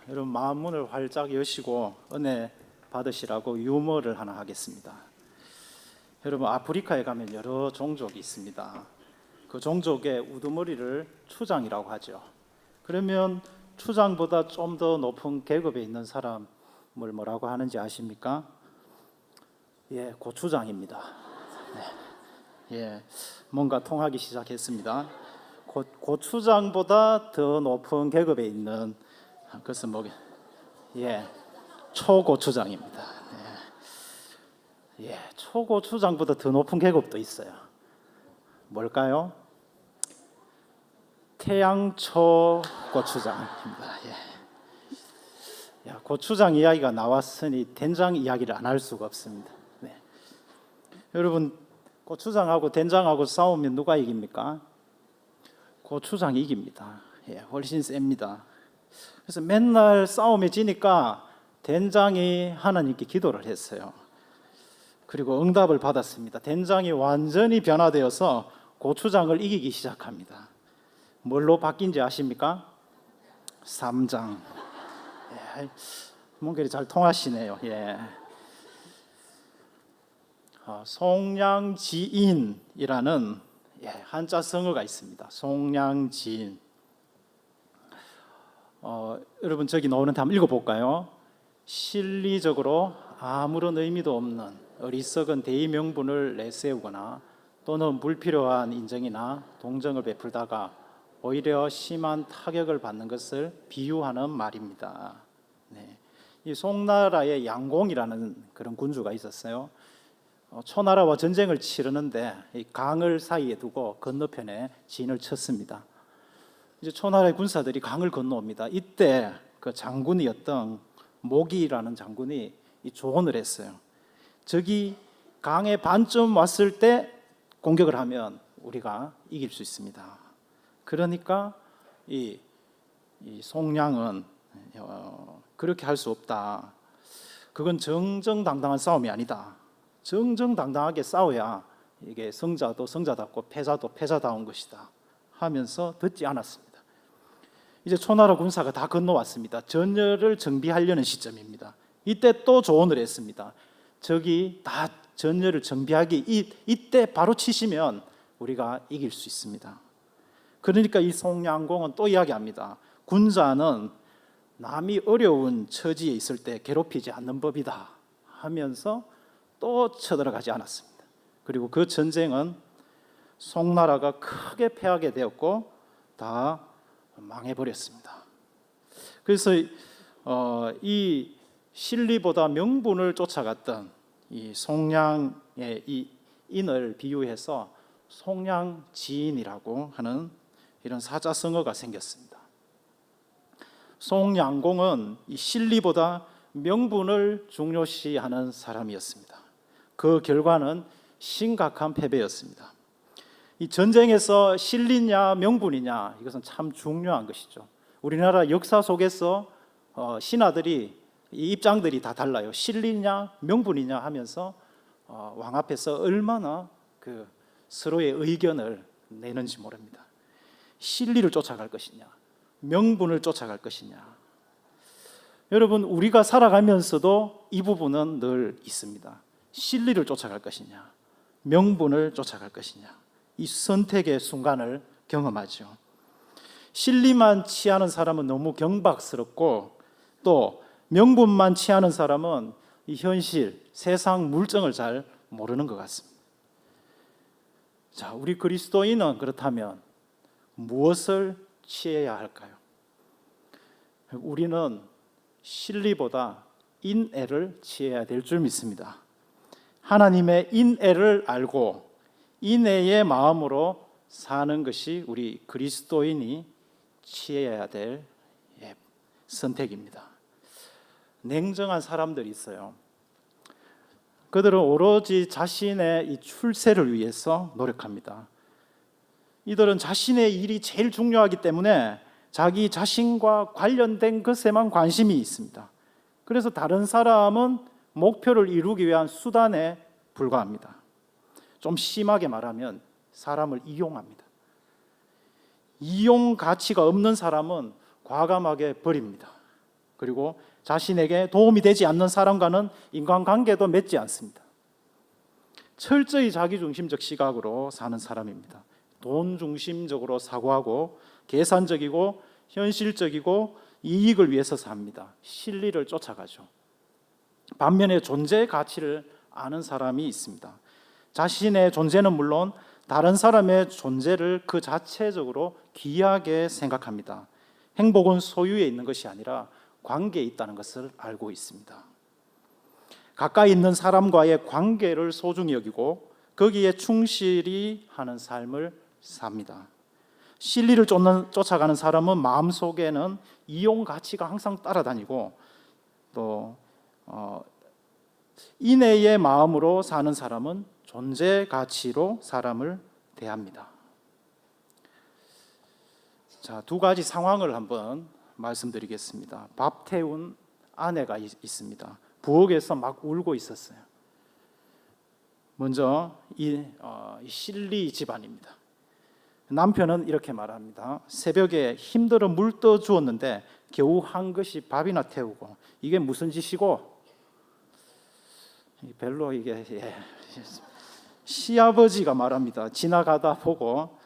여러분 마음 문을 활짝 여시고 은혜 받으시라고 유머를 하나 하겠습니다. 여러분 아프리카에 가면 여러 종족이 있습니다. 그 종족의 우두머리를 추장이라고 하죠. 그러면 추장보다 좀 더 높은 계급에 있는 사람을 뭐라고 하는지 아십니까? 예, 고추장입니다. 네. 예, 뭔가 통하기 시작했습니다. 고추장보다 더 높은 계급에 있는 그것은 예, 초고추장입니다. 예, 초고추장보다 더 높은 계급도 있어요. 뭘까요? 태양초 고추장입니다. 예. 야, 고추장 이야기가 나왔으니 된장 이야기를 안 할 수가 없습니다. 네. 여러분 고추장하고 된장하고 싸우면 누가 이깁니까? 고추장이 이깁니다. 예, 훨씬 셉니다. 그래서 맨날 싸움이 지니까 된장이 하나님께 기도를 했어요. 그리고 응답을 받았습니다. 된장이 완전히 변화되어서 고추장을 이기기 시작합니다. 뭘로 바뀐지 아십니까? 쌈장. 예, 뭔가 잘 통하시네요. 예. 송량지인이라는 한자 성어가 있습니다. 송량지인. 여러분 저기 나오는데 한번 읽어볼까요? 실리적으로 아무런 의미도 없는 어리석은 대의 명분을 내세우거나 또는 불필요한 인정이나 동정을 베풀다가 오히려 심한 타격을 받는 것을 비유하는 말입니다. 네. 이 송나라에 양공이라는 그런 군주가 있었어요. 초나라와 전쟁을 치르는데 이 강을 사이에 두고 건너편에 진을 쳤습니다. 이제 초나라의 군사들이 강을 건너옵니다. 이때 그 장군이었던 모기라는 장군이 이 조언을 했어요. 저기 강에 반쯤 왔을 때 공격을 하면 우리가 이길 수 있습니다. 그러니까 이 송량은 그렇게 할 수 없다. 그건 정정당당한 싸움이 아니다. 정정당당하게 싸워야 이게 성자도 성자답고 패자도 패자다운 것이다 하면서 듣지 않았습니다. 이제 초나라 군사가 다 건너왔습니다. 전열을 정비하려는 시점입니다. 이때 또 조언을 했습니다. 저기 다 전열을 정비하기 이때 바로 치시면 우리가 이길 수 있습니다. 그러니까 이 송량공은 또 이야기합니다. 군자는 남이 어려운 처지에 있을 때 괴롭히지 않는 법이다 하면서 또 쳐들어가지 않았습니다. 그리고 그 전쟁은 송나라가 크게 패하게 되었고 다 망해버렸습니다. 그래서 이 실리보다 명분을 쫓아갔던 이 송량의 이 인을 비유해서 송량지인이라고 하는 이런 사자성어가 생겼습니다. 송량공은 이 실리보다 명분을 중요시하는 사람이었습니다. 그 결과는 심각한 패배였습니다. 이 전쟁에서 실리냐 명분이냐 이것은 참 중요한 것이죠. 우리나라 역사 속에서 신하들이 이 입장들이 다 달라요. 실리냐 명분이냐 하면서 왕 앞에서 얼마나 그 서로의 의견을 내는지 모릅니다. 실리를 쫓아갈 것이냐 명분을 쫓아갈 것이냐. 여러분 우리가 살아가면서도 이 부분은 늘 있습니다. 실리를 쫓아갈 것이냐 명분을 쫓아갈 것이냐. 이 선택의 순간을 경험하죠. 실리만 취하는 사람은 너무 경박스럽고 또 명분만 취하는 사람은 이 현실, 세상 물정을 잘 모르는 것 같습니다. 자, 우리 그리스도인은 그렇다면 무엇을 취해야 할까요? 우리는 실리보다 인애를 취해야 될 줄 믿습니다. 하나님의 인애를 알고 인애의 마음으로 사는 것이 우리 그리스도인이 취해야 될 선택입니다. 냉정한 사람들이 있어요. 그들은 오로지 자신의 이 출세를 위해서 노력합니다. 이들은 자신의 일이 제일 중요하기 때문에 자기 자신과 관련된 것에만 관심이 있습니다. 그래서 다른 사람은 목표를 이루기 위한 수단에 불과합니다. 좀 심하게 말하면 사람을 이용합니다. 이용 가치가 없는 사람은 과감하게 버립니다. 그리고 자신에게 도움이 되지 않는 사람과는 인간관계도 맺지 않습니다. 철저히 자기중심적 시각으로 사는 사람입니다. 돈 중심적으로 사고하고 계산적이고 현실적이고 이익을 위해서 삽니다. 실리를 쫓아가죠. 반면에 존재의 가치를 아는 사람이 있습니다. 자신의 존재는 물론 다른 사람의 존재를 그 자체적으로 귀하게 생각합니다. 행복은 소유에 있는 것이 아니라 관계에 있다는 것을 알고 있습니다. 가까이 있는 사람과의 관계를 소중히 여기고 거기에 충실히 하는 삶을 삽니다. 실리를 쫓아가는 사람은 마음속에는 이용 가치가 항상 따라다니고 또 인내의 마음으로 사는 사람은 존재 가치로 사람을 대합니다. 자, 두 가지 상황을 한번 말씀드리겠습니다. 밥 태운 아내가 있습니다. 부엌에서 막 울고 있었어요. 먼저 이 실리 집안입니다. 남편은 이렇게 말합니다. 새벽에 힘들어 물 떠 주었는데 겨우 한 것이 밥이나 태우고 이게 무슨 짓이고? 별로 이게 시아버지가 말합니다. 지나가다 보고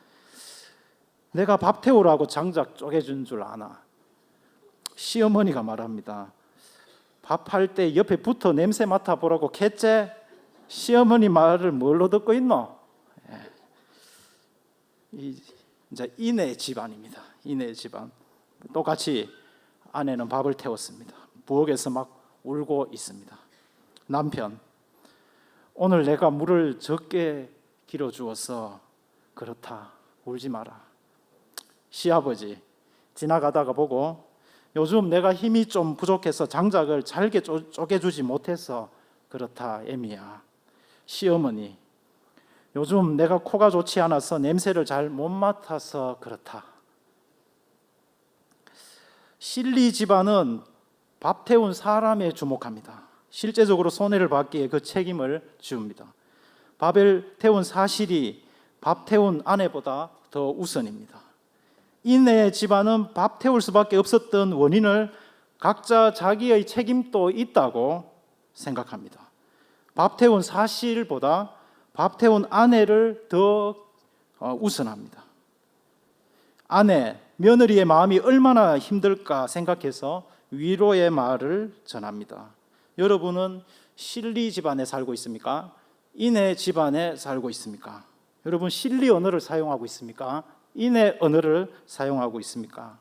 내가 밥 태우라고 장작 쪼개준 줄 아나? 시어머니가 말합니다. 밥할 때 옆에 붙어 냄새 맡아보라고 캣째? 시어머니 말을 뭘로 듣고 있노? 이제 이내 집안입니다. 이내 집안. 똑같이 아내는 밥을 태웠습니다. 부엌에서 막 울고 있습니다. 남편, 오늘 내가 물을 적게 길어 주어서 그렇다. 울지 마라. 시아버지, 지나가다가 보고 요즘 내가 힘이 좀 부족해서 장작을 잘게 쪼개주지 못해서 그렇다. 애미야. 시어머니, 요즘 내가 코가 좋지 않아서 냄새를 잘 못 맡아서 그렇다. 실리 집안은 밥 태운 사람에 주목합니다. 실제적으로 손해를 받기에 그 책임을 지웁니다. 밥을 태운 사실이 밥 태운 아내보다 더 우선입니다. 이내 집안은 밥 태울 수밖에 없었던 원인을 각자 자기의 책임도 있다고 생각합니다. 밥 태운 사실보다 밥 태운 아내를 더 우선합니다. 아내, 며느리의 마음이 얼마나 힘들까 생각해서 위로의 말을 전합니다. 여러분은 실리 집안에 살고 있습니까? 인내 집안에 살고 있습니까? 여러분 실리 언어를 사용하고 있습니까? 인내 언어를 사용하고 있습니까?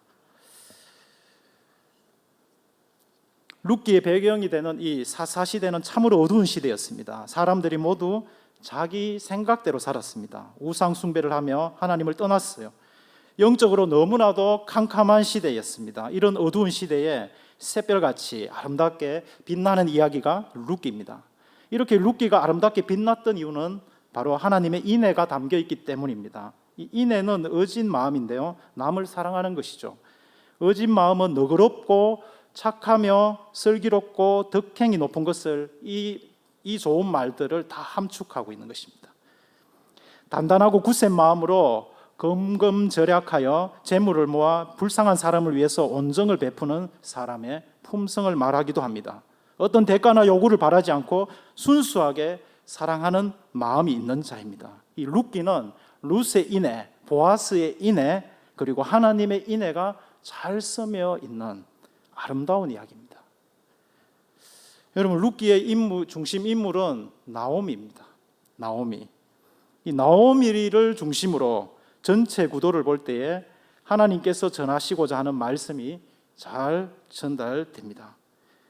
룻기의 배경이 되는 이 사사시대는 참으로 어두운 시대였습니다. 사람들이 모두 자기 생각대로 살았습니다. 우상 숭배를 하며 하나님을 떠났어요. 영적으로 너무나도 캄캄한 시대였습니다. 이런 어두운 시대에 샛별같이 아름답게 빛나는 이야기가 룻기입니다. 이렇게 룻기가 아름답게 빛났던 이유는 바로 하나님의 인애가 담겨 있기 때문입니다. 이 인애는 어진 마음인데요, 남을 사랑하는 것이죠. 어진 마음은 너그럽고 착하며 슬기롭고 덕행이 높은 것을 이 좋은 말들을 다 함축하고 있는 것입니다. 단단하고 굳센 마음으로 검검절약하여 재물을 모아 불쌍한 사람을 위해서 온정을 베푸는 사람의 품성을 말하기도 합니다. 어떤 대가나 요구를 바라지 않고 순수하게 사랑하는 마음이 있는 자입니다. 이 룻기는 룻의 인애, 보아스의 인애, 그리고 하나님의 인애가 잘 스며 있는 아름다운 이야기입니다. 여러분, 룻기의 중심 인물은 나오미입니다. 나오미. 이 나오미를 중심으로 전체 구도를 볼 때에 하나님께서 전하시고자 하는 말씀이 잘 전달됩니다.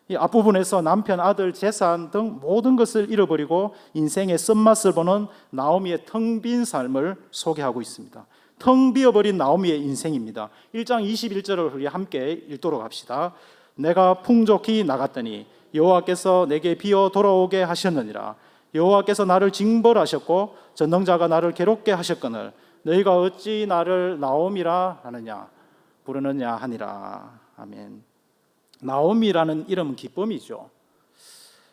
이 앞부분에서 남편, 아들, 재산 등 모든 것을 잃어버리고 인생의 쓴맛을 보는 나오미의 텅 빈 삶을 소개하고 있습니다. 텅 비어버린 나오미의 인생입니다. 1장 21절을 우리 함께 읽도록 합시다. 내가 풍족히 나갔더니 여호와께서 내게 비어 돌아오게 하셨느니라. 여호와께서 나를 징벌하셨고 전능자가 나를 괴롭게 하셨거늘 너희가 어찌 나를 나오미라 하느냐 부르느냐 하니라. 아멘. 나오미라는 이름은 기쁨이죠.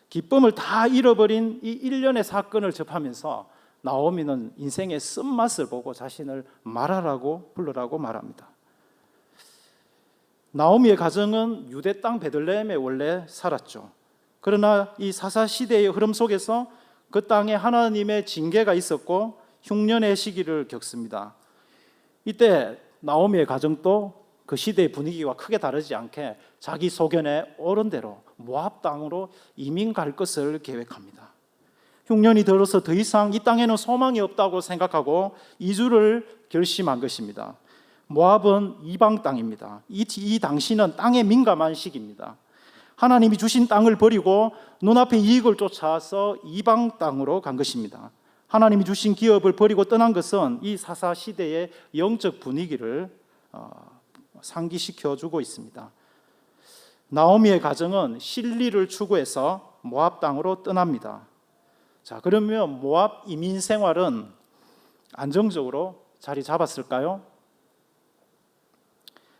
기쁨을 다 잃어버린 이 일련의 사건을 접하면서 나오미는 인생의 쓴맛을 보고 자신을 말하라고 부르라고 말합니다. 나오미의 가정은 유대 땅 베들레헴에 원래 살았죠. 그러나 이 사사 시대의 흐름 속에서 그 땅에 하나님의 징계가 있었고 흉년의 시기를 겪습니다. 이때 나오미의 가정도 그 시대의 분위기와 크게 다르지 않게 자기 소견에 옳은 대로 모압 땅으로 이민 갈 것을 계획합니다. 흉년이 들어서 더 이상 이 땅에는 소망이 없다고 생각하고 이주를 결심한 것입니다. 모압은 이방 땅입니다. 이 당시는 땅에 민감한 시기입니다. 하나님이 주신 땅을 버리고 눈앞의 이익을 쫓아서 이방 땅으로 간 것입니다. 하나님이 주신 기업을 버리고 떠난 것은 이 사사 시대의 영적 분위기를 상기시켜주고 있습니다. 나오미의 가정은 실리를 추구해서 모압 땅으로 떠납니다. 자, 그러면 모압 이민 생활은 안정적으로 자리 잡았을까요?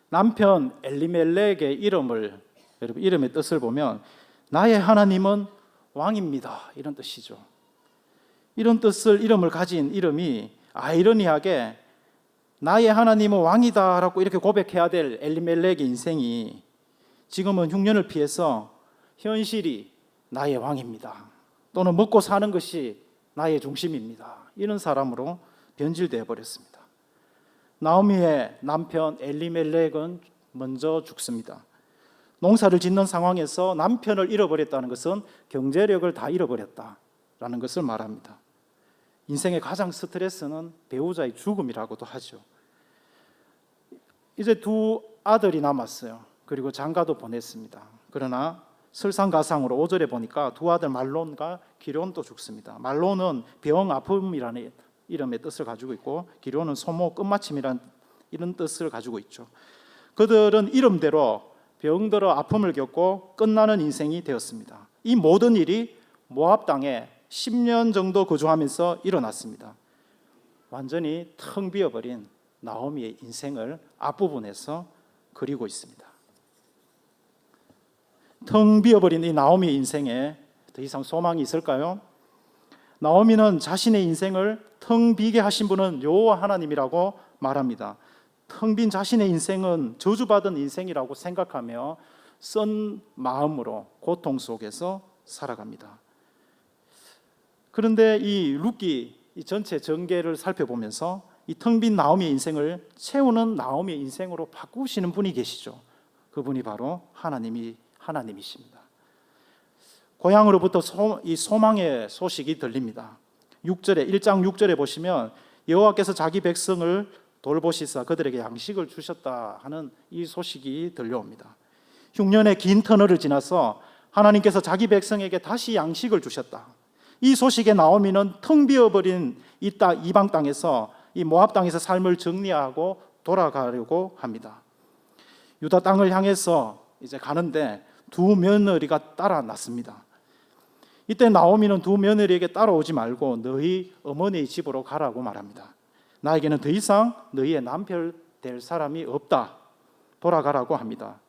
남편 엘리멜렉의 이름을, 여러분 이름의 뜻을 보면 나의 하나님은 왕입니다, 이런 뜻이죠. 이런 뜻을 이름을 가진 이름이 아이러니하게 나의 하나님은 왕이다라고 이렇게 고백해야 될 엘리멜렉의 인생이 지금은 흉년을 피해서 현실이 나의 왕입니다, 또는 먹고 사는 것이 나의 중심입니다, 이런 사람으로 변질되어 버렸습니다. 나오미의 남편 엘리멜렉은 먼저 죽습니다. 농사를 짓는 상황에서 남편을 잃어버렸다는 것은 경제력을 다 잃어버렸다라는 것을 말합니다. 인생의 가장 스트레스는 배우자의 죽음이라고도 하죠. 이제 두 아들이 남았어요. 그리고 장가도 보냈습니다. 그러나 설상가상으로 5절에 보니까 두 아들 말론과 기론도 죽습니다. 말론은 병, 아픔이라는 이름의 뜻을 가지고 있고 기론은 소모, 끝마침이라는 이런 뜻을 가지고 있죠. 그들은 이름대로 병들어 아픔을 겪고 끝나는 인생이 되었습니다. 이 모든 일이 모압 땅에 10년 정도 거주하면서 일어났습니다. 완전히 텅 비어버린 나오미의 인생을 앞부분에서 그리고 있습니다. 텅 비어버린 이 나오미의 인생에 더 이상 소망이 있을까요? 나오미는 자신의 인생을 텅 비게 하신 분은 여호와 하나님이라고 말합니다. 텅 빈 자신의 인생은 저주받은 인생이라고 생각하며 쓴 마음으로 고통 속에서 살아갑니다. 그런데 이 룻기 이 전체 전개를 살펴보면서 이 텅 빈 나오미의 인생을 채우는 나오미의 인생으로 바꾸시는 분이 계시죠. 그분이 바로 하나님이십니다. 고향으로부터 이 소망의 소식이 들립니다. 1장 6절에 보시면 여호와께서 자기 백성을 돌보시사 그들에게 양식을 주셨다 하는 이 소식이 들려옵니다. 흉년의 긴 터널을 지나서 하나님께서 자기 백성에게 다시 양식을 주셨다. 이 소식에 나오미는 텅 비어버린 이방 땅에서 이 모압 땅에서 삶을 정리하고 돌아가려고 합니다. 유다 땅을 향해서 이제 가는데 두 며느리가 따라 났습니다. 이때 나오미는 두 며느리에게 따라오지 말고 너희 어머니의 집으로 가라고 말합니다. 나에게는 더 이상 너희의 남편 될 사람이 없다. 돌아가라고 합니다.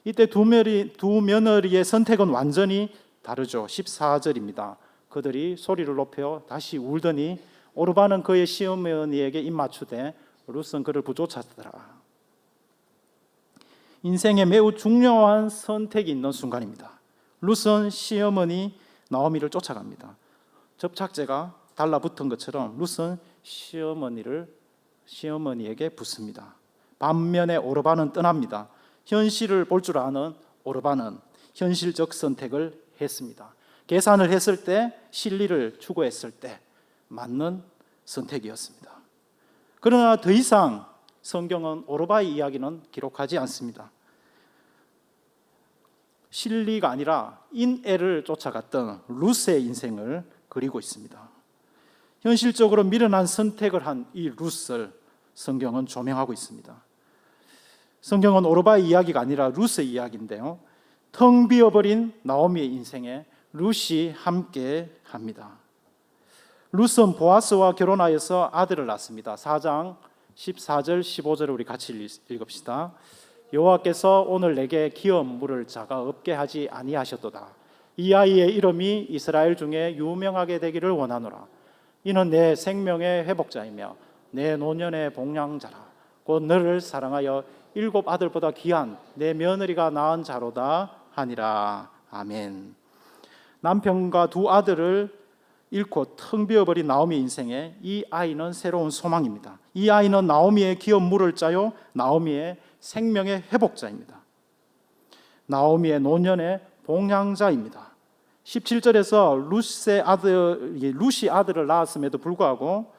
이때 두 며느리의 선택은 완전히 다르죠. 14절입니다. 그들이 소리를 높여 다시 울더니 오르바는 그의 시어머니에게 입맞추되 룻은 그를 부쫓았더라. 인생에 매우 중요한 선택이 있는 순간입니다. 룻은 시어머니 나오미를 쫓아갑니다. 접착제가 달라붙은 것처럼 룻은 시어머니에게 붙습니다. 반면에 오르바는 떠납니다. 현실을 볼 줄 아는 오르바는 현실적 선택을 했습니다. 계산을 했을 때 실리를 추구했을 때 맞는 선택이었습니다. 그러나 더 이상 성경은 오르바의 이야기는 기록하지 않습니다. 실리가 아니라 인애를 쫓아갔던 룻의 인생을 그리고 있습니다. 현실적으로 미련한 선택을 한 이 룻을 성경은 조명하고 있습니다. 성경은 오르바의 이야기가 아니라 룻의 이야기인데요, 텅 비어버린 나오미의 인생에 룻이 함께합니다. 룻은 보아스와 결혼하여서 아들을 낳습니다. 4장 14절 15절을 우리 같이 읽읍시다. 여호와께서 오늘 내게 기업 물을 자가 없게 하지 아니하셨도다. 이 아이의 이름이 이스라엘 중에 유명하게 되기를 원하노라. 이는 내 생명의 회복자이며 내 노년의 복량자라. 곧 너를 사랑하여 7 아들보다 귀한 내 며느리가 낳은 자로다 하니라. 아멘. 남편과 2 아들을 잃고 텅 비어버린 나오미의 인생에 이 아이는 새로운 소망입니다. 이 아이는 나오미의 기업 물을 자요, 나오미의 생명의 회복자입니다. 나오미의 노년의 봉양자입니다. 17절에서 루시 아들을 낳았음에도 불구하고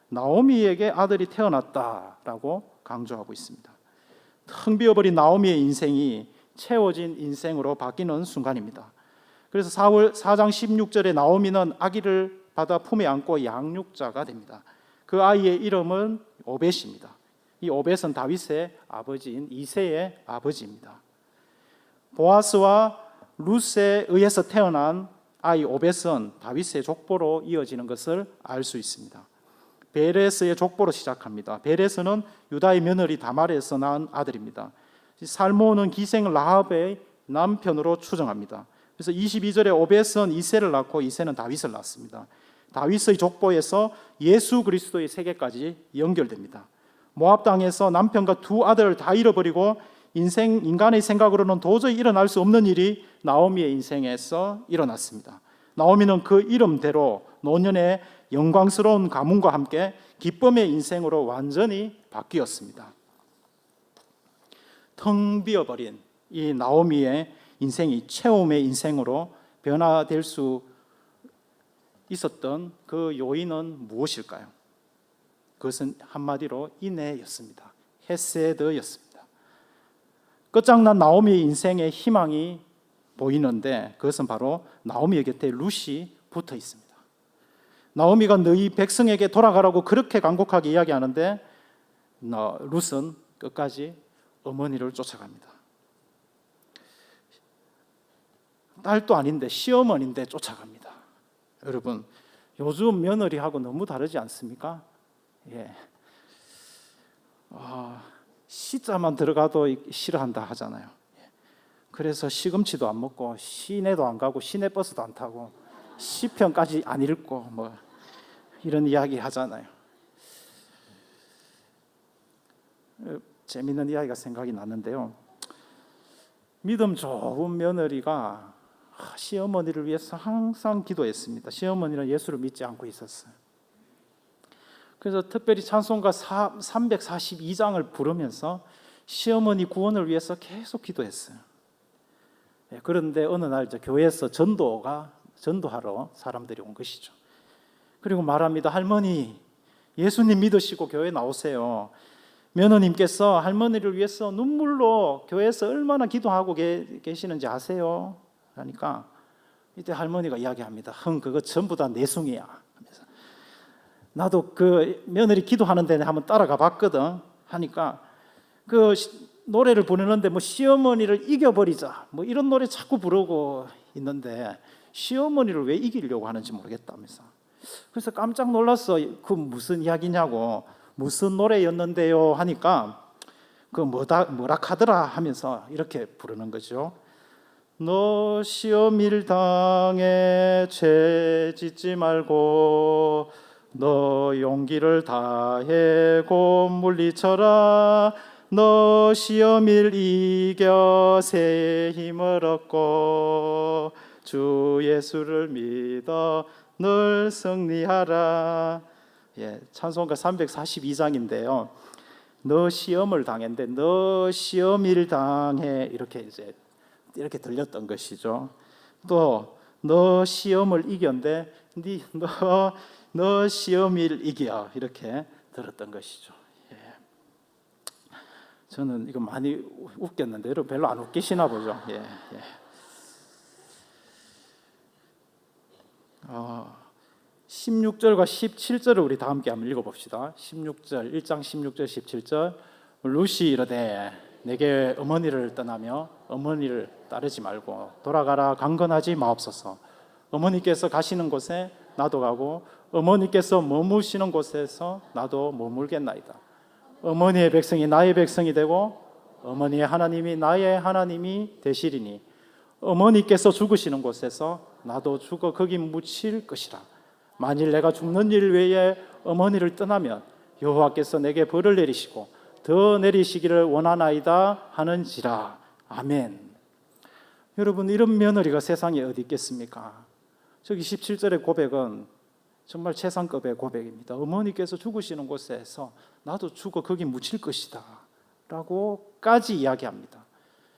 나오미에게 아들이 태어났다라고 강조하고 있습니다. 텅 비어버린 나오미의 인생이 채워진 인생으로 바뀌는 순간입니다. 그래서 4장 16절에 나오미는 아기를 받아 품에 안고 양육자가 됩니다. 그 아이의 이름은 오벳입니다. 이 오벳은 다윗의 아버지인 이새의 아버지입니다. 보아스와 룻에 의해서 태어난 아이 오벳은 다윗의 족보로 이어지는 것을 알 수 있습니다. 베레스의 족보로 시작합니다. 베레스는 유다의 며느리 다말에서 낳은 아들입니다. 살모는 기생 라합의 남편으로 추정합니다. 그래서 22절에 오벳은 이새를 낳고 이새는 다윗을 낳습니다. 다윗의 족보에서 예수 그리스도의 세계까지 연결됩니다. 모압 땅에서 남편과 2 아들을 다 잃어버리고 인간의 생각으로는 도저히 일어날 수 없는 일이 나오미의 인생에서 일어났습니다. 나오미는 그 이름대로 노년의 영광스러운 가문과 함께 기쁨의 인생으로 완전히 바뀌었습니다. 텅 비어버린 이 나오미의 인생이 체험의 인생으로 변화될 수 있었던 그 요인은 무엇일까요? 그것은 한마디로 인애였습니다. 헤세드였습니다. 끝장난 나오미의 인생의 희망이 보이는데 그것은 바로 나오미의 곁에 룻이 붙어 있습니다. 나오미가 너희 백성에게 돌아가라고 그렇게 간곡하게 이야기하는데 룻은 끝까지 어머니를 쫓아갑니다. 딸도 아닌데 시어머니인데 쫓아갑니다. 여러분, 요즘 며느리하고 너무 다르지 않습니까? 예. 시자만 들어가도 싫어한다 하잖아요. 그래서 시금치도 안 먹고 시내도 안 가고 시내버스도 안 타고 시편까지 안 읽고 뭐 이런 이야기 하잖아요. 재미있는 이야기가 생각이 났는데요. 믿음 좋은 며느리가 시어머니를 위해서 항상 기도했습니다. 시어머니는 예수를 믿지 않고 있었어요. 그래서 특별히 찬송가 342장을 부르면서 시어머니 구원을 위해서 계속 기도했어요. 그런데 어느 날 교회에서 전도하러 사람들이 온 것이죠. 그리고 말합니다. 할머니, 예수님 믿으시고 교회 나오세요. 며느님께서 할머니를 위해서 눈물로 교회에서 얼마나 기도하고 계시는지 아세요? 그러니까 이때 할머니가 이야기합니다. 그거 전부 다 내숭이야. 하면서 나도 그 며느리 기도하는 데 한번 따라가 봤거든. 하니까 그 노래를 부르는데 뭐 시어머니를 이겨버리자 뭐 이런 노래 자꾸 부르고 있는데 시어머니를 왜 이기려고 하는지 모르겠다면서. 그래서 깜짝 놀랐어. 그 무슨 이야기냐고, 무슨 노래였는데요 하니까 그 뭐라 카더라 하면서 이렇게 부르는 거죠. 너 시험일 당해 죄 짓지 말고 너 용기를 다해 곧 물리쳐라. 너 시험일 이겨 새 힘을 얻고 주 예수를 믿어 늘 승리하라. 찬송가 342장인데요. 너 시험을 당했는데 너 시험일 당해 이렇게 들렸던 것이죠. 또 너 시험을 이겼는데 너 시험일 이겨 이렇게 들었던 것이죠. 저는 이거 많이 웃겼는데 여러분 별로 안 웃기시나 보죠. 16절과 17절을 우리 다 함께 한번 읽어봅시다. 16절, 1장 16절 17절. 룻이 이르되 내게 어머니를 떠나며 어머니를 따르지 말고 돌아가라 강건하지 마옵소서. 어머니께서 가시는 곳에 나도 가고 어머니께서 머무시는 곳에서 나도 머물겠나이다. 어머니의 백성이 나의 백성이 되고 어머니의 하나님이 나의 하나님이 되시리니 어머니께서 죽으시는 곳에서 나도 죽어 거기 묻힐 것이라. 만일 내가 죽는 일 외에 어머니를 떠나면 여호와께서 내게 벌을 내리시고 더 내리시기를 원하나이다 하는지라. 아멘. 여러분, 이런 며느리가 세상에 어디 있겠습니까? 저기 17절의 고백은 정말 최상급의 고백입니다. 어머니께서 죽으시는 곳에서 나도 죽어 거기 묻힐 것이다 라고까지 이야기합니다.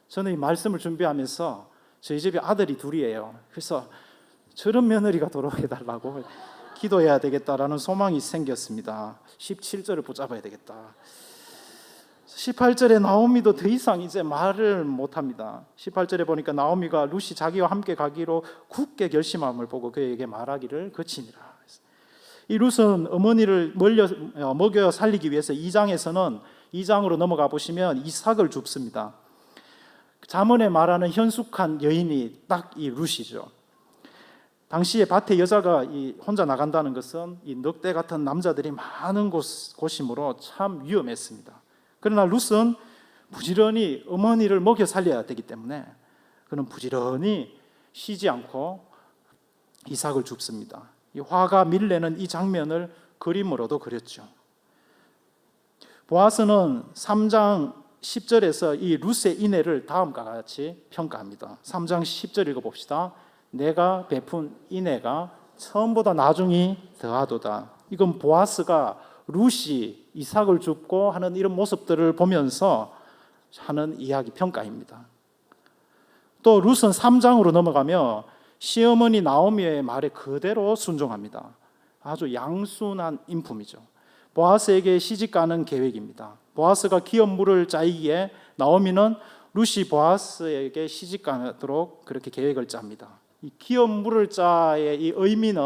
저는 이 말씀을 준비하면서 저희 집에 아들이 둘이에요. 그래서 저런 며느리가 돌아오해달라고 기도해야 되겠다라는 소망이 생겼습니다. 17절을 붙잡아야 되겠다. 18절에 나오미도 더 이상 이제 말을 못합니다. 18절에 보니까 나오미가 룻이 자기와 함께 가기로 굳게 결심함을 보고 그에게 말하기를 그치니라. 이 룻은 어머니를 먹여 살리기 위해서 2장으로 넘어가 보시면 이삭을 줍습니다. 잠언에 말하는 현숙한 여인이 딱 이 룻이죠. 당시에 밭에 여자가 혼자 나간다는 것은 이 늑대 같은 남자들이 많은 곳이므로 참 위험했습니다. 그러나 룻은 부지런히 어머니를 먹여 살려야 되기 때문에 그는 부지런히 쉬지 않고 이삭을 줍습니다. 이 화가 밀레는 이 장면을 그림으로도 그렸죠. 보아스는 3장 10절에서 이 룻의 인애를 다음과 같이 평가합니다. 3장 10절 읽어봅시다. 내가 베푼 인애가 처음보다 나중이 더하도다. 이건 보아스가 룻이 이삭을 줍고 하는 이런 모습들을 보면서 하는 이야기 평가입니다. 또 룻은 3장으로 넘어가며 시어머니 나오미의 말에 그대로 순종합니다. 아주 양순한 인품이죠. 보아스에게 시집가는 계획입니다. 보아스가 기업 물을 짜이기에 나오미는 룻이 보아스에게 시집가도록 그렇게 계획을 짭니다. 이 기업 물을 짜의 이 의미는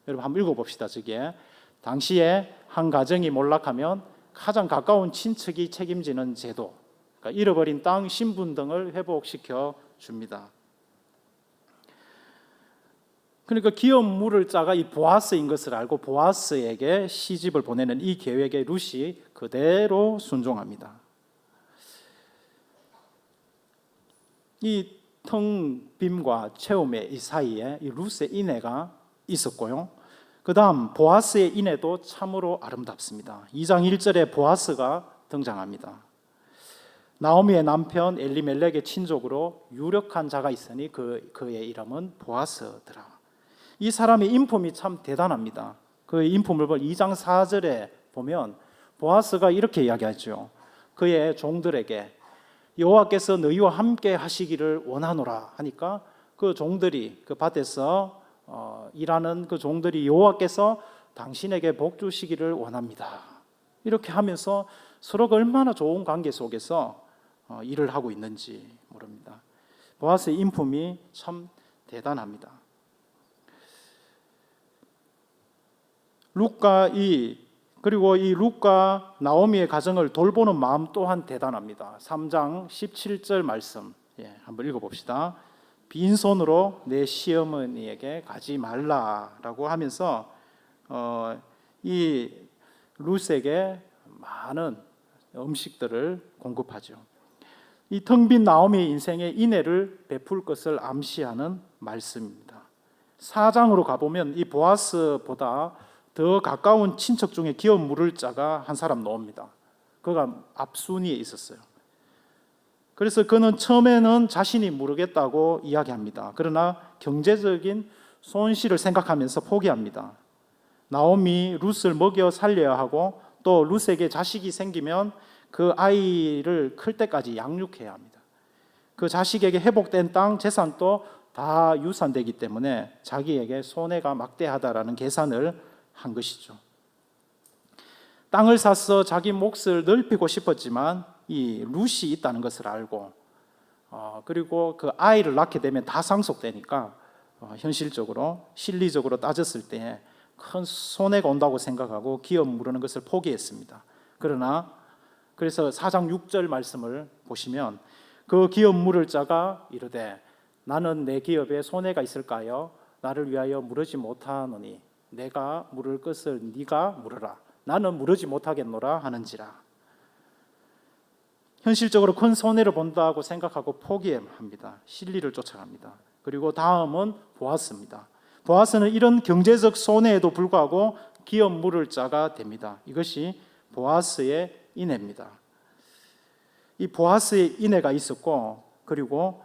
여러분 한번 읽어봅시다. 저기에 당시에 한 가정이 몰락하면 가장 가까운 친척이 책임지는 제도, 그러니까 잃어버린 땅, 신분 등을 회복시켜 줍니다. 그러니까 기업 물을 짜가 이 보아스인 것을 알고 보아스에게 시집을 보내는 이 계획에 룻이 그대로 순종합니다. 이 텅 빔과 채움의 이 사이에 이 룻의 인애가 있었고요. 그 다음 보아스의 인애도 참으로 아름답습니다. 2장 1절에 보아스가 등장합니다. 나오미의 남편 엘리멜렉의 친족으로 유력한 자가 있으니 그의 이름은 보아스더라. 이 사람의 인품이 참 대단합니다. 그 인품을 2장 4절에 보면 보아스가 이렇게 이야기하죠. 그의 종들에게 여호와께서 너희와 함께 하시기를 원하노라 하니까 그 종들이 그 밭에서 일하는 그 종들이 여호와께서 당신에게 복 주시기를 원합니다. 이렇게 하면서 서로가 얼마나 좋은 관계 속에서 일을 하고 있는지 모릅니다. 보아스의 인품이 참 대단합니다. 그리고 이 룻과 나오미의 가정을 돌보는 마음 또한 대단합니다. 3장 17절 말씀 한번 읽어봅시다. 빈손으로 내 시어머니에게 가지 말라라고 하면서 이 룻에게 많은 음식들을 공급하죠. 이 텅 빈 나오미의 인생에 인애를 베풀 것을 암시하는 말씀입니다. 4장으로 가보면 이 보아스보다 더 가까운 친척 중에 기업 물을 자가 한 사람 나옵니다. 그가 앞순위에 있었어요. 그래서 그는 처음에는 자신이 모르겠다고 이야기합니다. 그러나 경제적인 손실을 생각하면서 포기합니다. 나오미 룻을 먹여 살려야 하고 또 룻에게 자식이 생기면 그 아이를 클 때까지 양육해야 합니다. 그 자식에게 회복된 땅, 재산도 다 유산되기 때문에 자기에게 손해가 막대하다라는 계산을 한 것이죠. 땅을 사서 자기 몫을 넓히고 싶었지만 이 룻이 있다는 것을 알고 그리고 그 아이를 낳게 되면 다 상속되니까 현실적으로 실리적으로 따졌을 때 큰 손해가 온다고 생각하고 기업 물으는 것을 포기했습니다. 그래서 4장 6절 말씀을 보시면 그 기업 물을 자가 이르되 나는 내 기업에 손해가 있을까요? 나를 위하여 물으지 못하노니 내가 물을 것을 네가 물으라. 나는 물으지 못하겠노라 하는지라. 현실적으로 큰 손해를 본다고 생각하고 포기합니다. 실리를 쫓아갑니다. 그리고 다음은 보아스입니다. 보아스는 이런 경제적 손해에도 불구하고 기업 물을 자가 됩니다. 이것이 보아스의 인애입니다. 이 보아스의 인애가 있었고, 그리고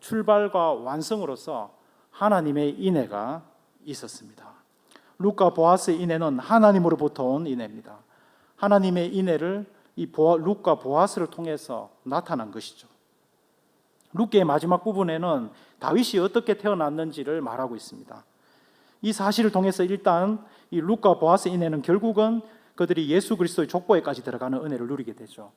출발과 완성으로서 하나님의 인애가 있었습니다. 룻과 보아스의 인애는 하나님으로부터 온 인애입니다. 하나님의 인애를 이 룻과 보아스를 통해서 나타난 것이죠. 룻기의 마지막 부분에는 다윗이 어떻게 태어났는지를 말하고 있습니다. 이 사실을 통해서 일단 이 룻과 보아스의 인애는 결국은 그들이 예수 그리스도의 족보에까지 들어가는 은혜를 누리게 되죠.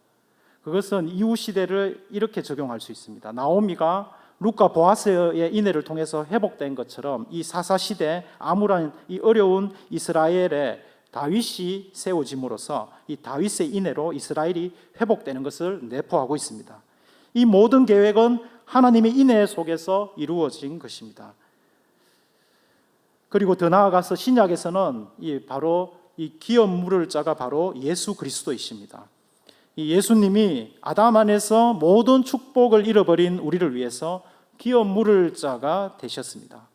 그것은 이후 시대를 이렇게 적용할 수 있습니다. 나오미가 룻과 보아스의 인애를 통해서 회복된 것처럼 이 사사 시대 암울한 이 어려운 이스라엘에 다윗이 세워짐으로써 이 다윗의 인애로 이스라엘이 회복되는 것을 내포하고 있습니다. 이 모든 계획은 하나님의 인애 속에서 이루어진 것입니다. 그리고 더 나아가서 신약에서는 바로 이 기업 물을 자가 바로 예수 그리스도이십니다. 이 예수님이 아담 안에서 모든 축복을 잃어버린 우리를 위해서 기업 물을 자가 되셨습니다.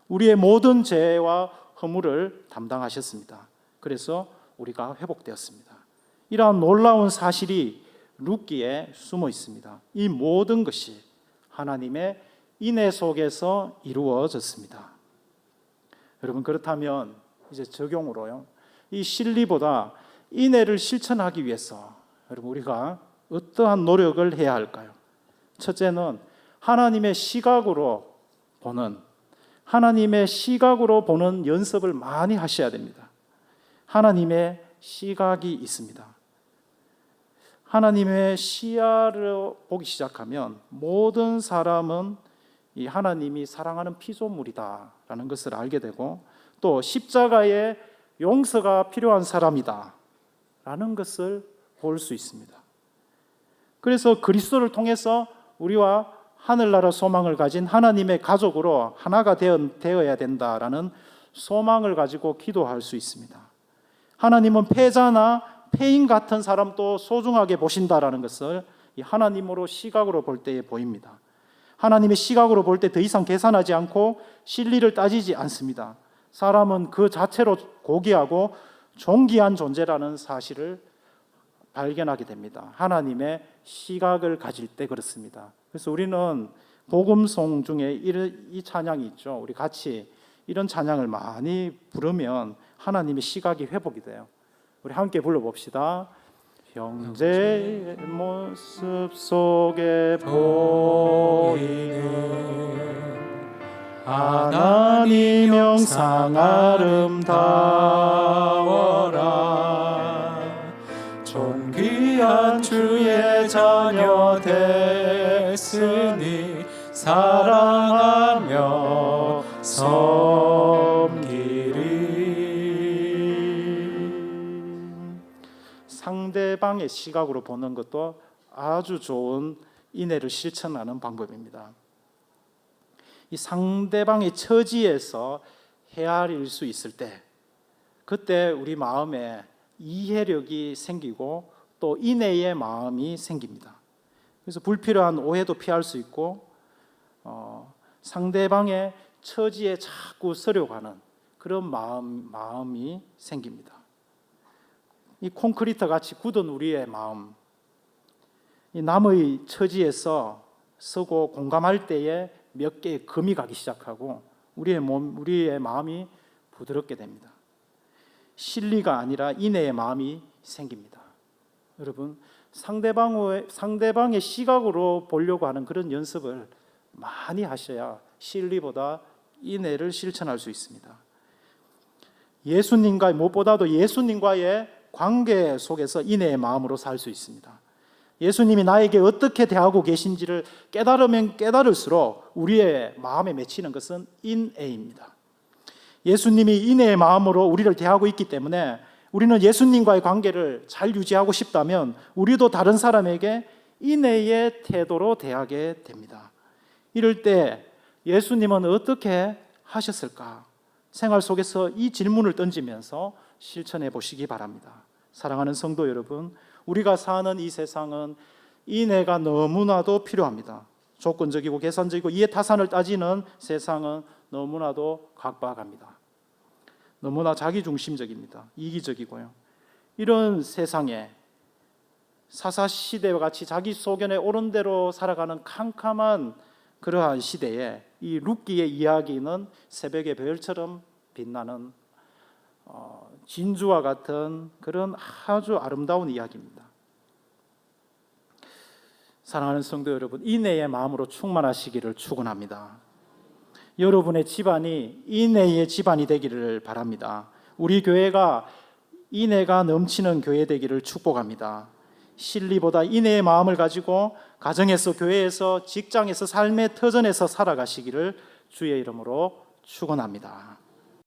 우리의 모든 죄와 허물을 담당하셨습니다. 그래서 우리가 회복되었습니다. 이러한 놀라운 사실이 룻기에 숨어 있습니다. 이 모든 것이 하나님의 인애 속에서 이루어졌습니다. 여러분, 그렇다면 이제 적용으로요, 이 진리보다 인애를 실천하기 위해서 여러분 우리가 어떠한 노력을 해야 할까요? 첫째는 하나님의 시각으로 보는 연습을 많이 하셔야 됩니다. 하나님의 시각이 있습니다. 하나님의 시야를 보기 시작하면 모든 사람은 이 하나님이 사랑하는 피조물이다라는 것을 알게 되고, 또 십자가의 용서가 필요한 사람이다라는 것을 볼 수 있습니다. 그래서 그리스도를 통해서 우리와 하늘나라 소망을 가진 하나님의 가족으로 하나가 되어야 된다라는 소망을 가지고 기도할 수 있습니다. 하나님은 패자나 폐인 같은 사람도 소중하게 보신다라는 것을 이 하나님으로 시각으로 볼 때에 보입니다. 하나님의 시각으로 볼 때 더 이상 계산하지 않고 실리를 따지지 않습니다. 사람은 그 자체로 고귀하고 존귀한 존재라는 사실을 발견하게 됩니다. 하나님의 시각을 가질 때 그렇습니다. 그래서 우리는 복음송 중에 이 찬양이 있죠. 우리 같이 이런 찬양을 많이 부르면 하나님의 시각이 회복이 돼요. 우리 함께 불러봅시다. 형제의 모습 속에 보이는 하나님 형상 아름다워라. 존귀한 주의 자녀 됐으니 사랑하며 섬기리. 상대방의 시각으로 보는 것도 아주 좋은 인애를 실천하는 방법입니다. 이 상대방의 처지에서 헤아릴 수 있을 때, 그때 우리 마음에 이해력이 생기고 또 인애의 마음이 생깁니다. 그래서 불필요한 오해도 피할 수 있고 상대방의 처지에 자꾸 서려가는 그런 마음이 생깁니다. 이 콘크리트 같이 굳은 우리의 마음, 이 남의 처지에서 서고 공감할 때에 몇 개의 금이 가기 시작하고 우리의 마음이 부드럽게 됩니다. 실리가 아니라 인애의 마음이 생깁니다. 여러분, 상대방의 시각으로 보려고 하는 그런 연습을 많이 하셔야 실리보다 인애를 실천할 수 있습니다. 무엇보다도 예수님과의 관계 속에서 인애의 마음으로 살 수 있습니다. 예수님이 나에게 어떻게 대하고 계신지를 깨달으면 깨달을수록 우리의 마음에 맺히는 것은 인애입니다. 예수님이 인애의 마음으로 우리를 대하고 있기 때문에 우리는 예수님과의 관계를 잘 유지하고 싶다면 우리도 다른 사람에게 인애의 태도로 대하게 됩니다. 이럴 때 예수님은 어떻게 하셨을까? 생활 속에서 이 질문을 던지면서 실천해 보시기 바랍니다. 사랑하는 성도 여러분, 우리가 사는 이 세상은 인애가 너무나도 필요합니다. 조건적이고 계산적이고 이해타산을 따지는 세상은 너무나도 각박합니다. 너무나 자기중심적입니다. 이기적이고요. 이런 세상에 사사 시대와 같이 자기 소견에 옳은 대로 살아가는 캄캄한 그러한 시대에 이 룻기의 이야기는 새벽의 별처럼 빛나는 진주와 같은 그런 아주 아름다운 이야기입니다. 사랑하는 성도 여러분, 인내의 마음으로 충만하시기를 축원합니다. 여러분의 집안이 인내의 집안이 되기를 바랍니다. 우리 교회가 인내가 넘치는 교회 되기를 축복합니다. 실리보다 인내의 마음을 가지고 가정에서, 교회에서, 직장에서, 삶의 터전에서 살아가시기를 주의 이름으로 축원합니다.